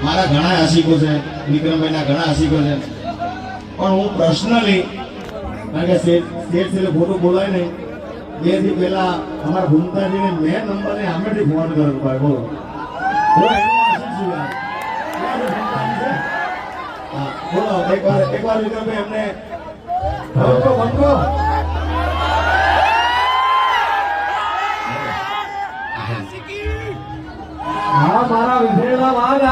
મારા ઘણા આશિકો છે, વિક્રમભાઈના ઘણા આશિકો છે, પણ હું પર્સનલી કારણ કે સ્ટેટ છે ખોટું બોલાય નહીં, બે દી પહેલા અમારા ભૂમતાજીને મેં નંબરને સામેથી ફોન કર્યો ભાઈ બોલો એનો આશીષ છું યાર. હા બોલો એકવાર વિક્રમભાઈ એમને વંકો હા મારા વિભેળના વાઘ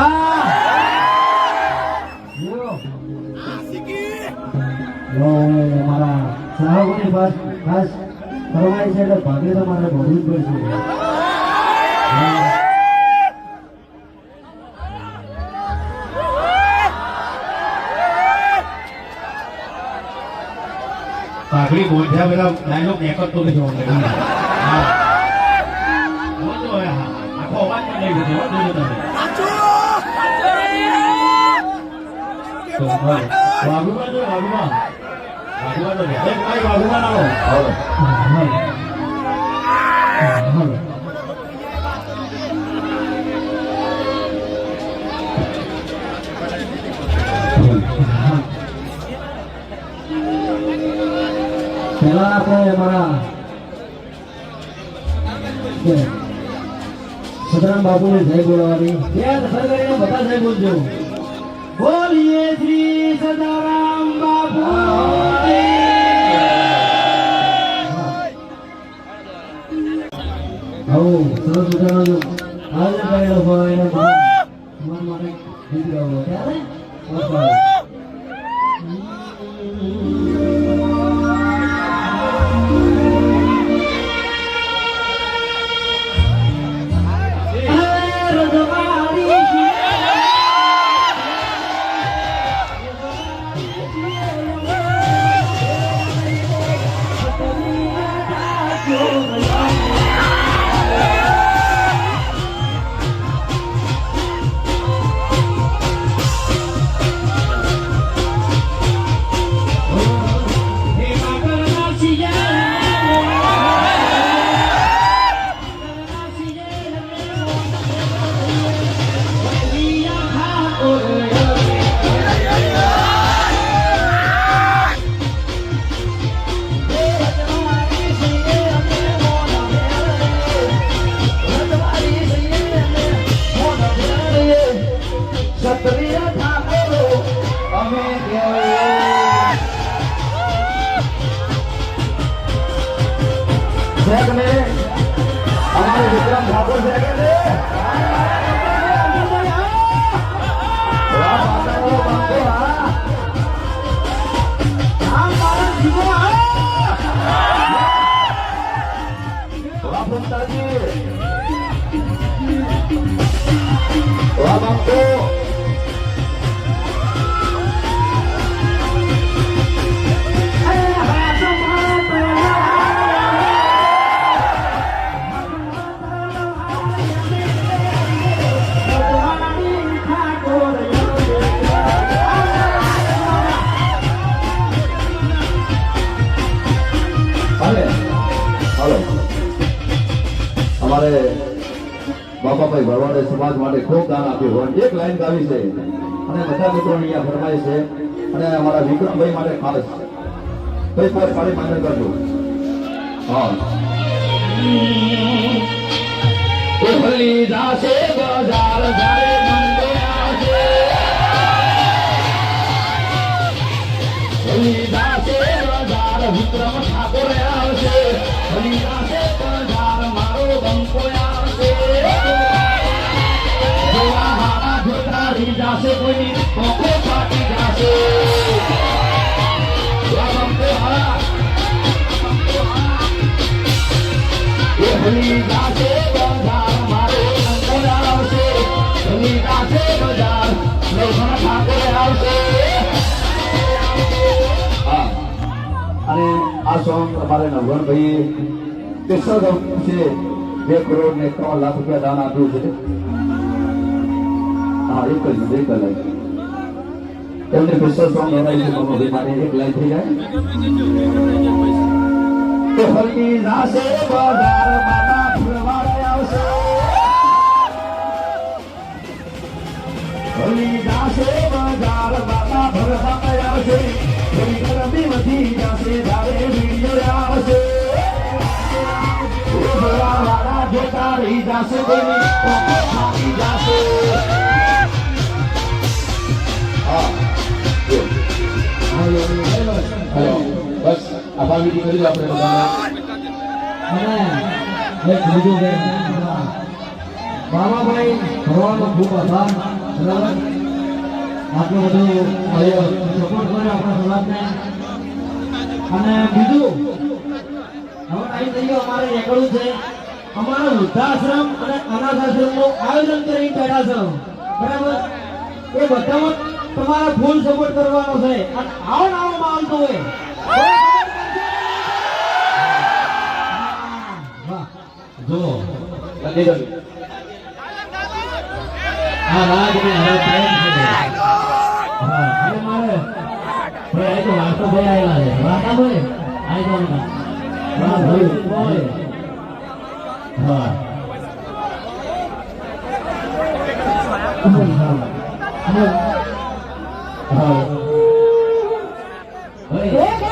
મારા સાહેબોની ખાસ ફરમાઈ છે એટલે ભાગે તો મારે ભરવું જ પડશે. પાઘડી બોધ્યા પેલા ડાયલોગ નીકળતો નથી આખો અવાજ પણ નહીં થતો વાઘુમાં જો વાઘુમાં તો એક ભાઈ વાઘુમાં આવો પેલા આપણે અમારા સદારામ બાપુને જય બોલાવાની બધા જય બોલજો. બોલીએ શ્રી સદારામ બાપુ. આવો સરસ મજાનો આજે કરેલો હોય એને મન માટે ગીત ગાવો ત્યારે हमारे विक्रम ठाकुर से हमारे बापा भाई भरवाड़े समाज માટે ખૂબ દાન આપ્યું હોય એક લાઈન ગાવી છે અને બધા મિત્રો અહીંયા ફરમાય છે અને અમારા વિક્રમભાઈ માટે ખાસ કઈ પર પાડી માન્ય કરજો. હા એ ભલી જાશે બજાર જારે મંદે આવશે ભલી જાશે બજાર વિક્રમ ઠાકોર આવશે ભલી જાશે બજાર મારો બંકો આવશે જોવા મારા જોતારી જાશે કોઈ કોકો પાટી જાશે બંકો હા એ ભલી જાશે બજાર મારો બંકો આવશે ભલી જાશે બજાર વિક્રમ ઠાકોર આવશે. અને આ સોંગ અમારે નવગણભાઈએ સ્પેશિયલ છે 2 કરોડ ને 3 લાખ રૂપિયા દાન આપ્યું છે. હા એક જ એમને સ્પેશિયલ સોંગ બનાવી છે મમ્મી માટે એક લાઈન થઈ જાય તો હલકી નાશે બજાર માના ફૂલવાળા આવશે ભલી જાશે બજાર બાપા ભરતા આવશે થોડી ગરમી વધી જશે તારે વિડીયો આવશે વાળા જોતા રહી જશે કોઈની પોકો ખાઈ જશે હા હાલો બસ આભાર વિધિ કરી લો આપણે બધાને બાબાભાઈ ભરવાનો ખૂબ આભાર બરાબર આટલું બધું સપોર્ટ કર્યો આપણા સમાજને અને બીજું હવે ટાઈમ થઈ ગયો અમારે નીકળવું છે અમારા વૃદ્ધાશ્રમ અને અનાથ આશ્રમનું આયોજન કરી બેઠા છે બરાબર એ બધામાં તમારા ફૂલ સપોર્ટ કરવાનો છે અને આવો નાવો માહોલ તો હોય જો હા રાજને હવે પ્રેમ છે હા અને મારે ભાઈ તો વાતો ભાઈ આવેલા છે વાતા ભાઈ આઈ તો ના વાહ ભાઈ બોય હા હા ભાઈ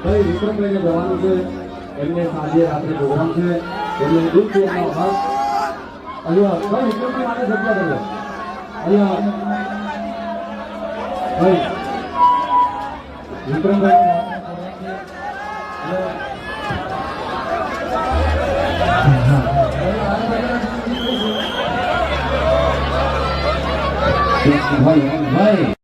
ભાઈ વિક્રમભાઈને જવાનું છે એમને સાંજે રાત્રે પ્રોગ્રામ છે એમને દૂર છે એમનો ખાસ અહીંયા ભાઈ વિક્રમભાઈ માટે જગ્યા કરો અહીંયા ભાઈ વિક્રમભાઈ ભાઈ ભાઈ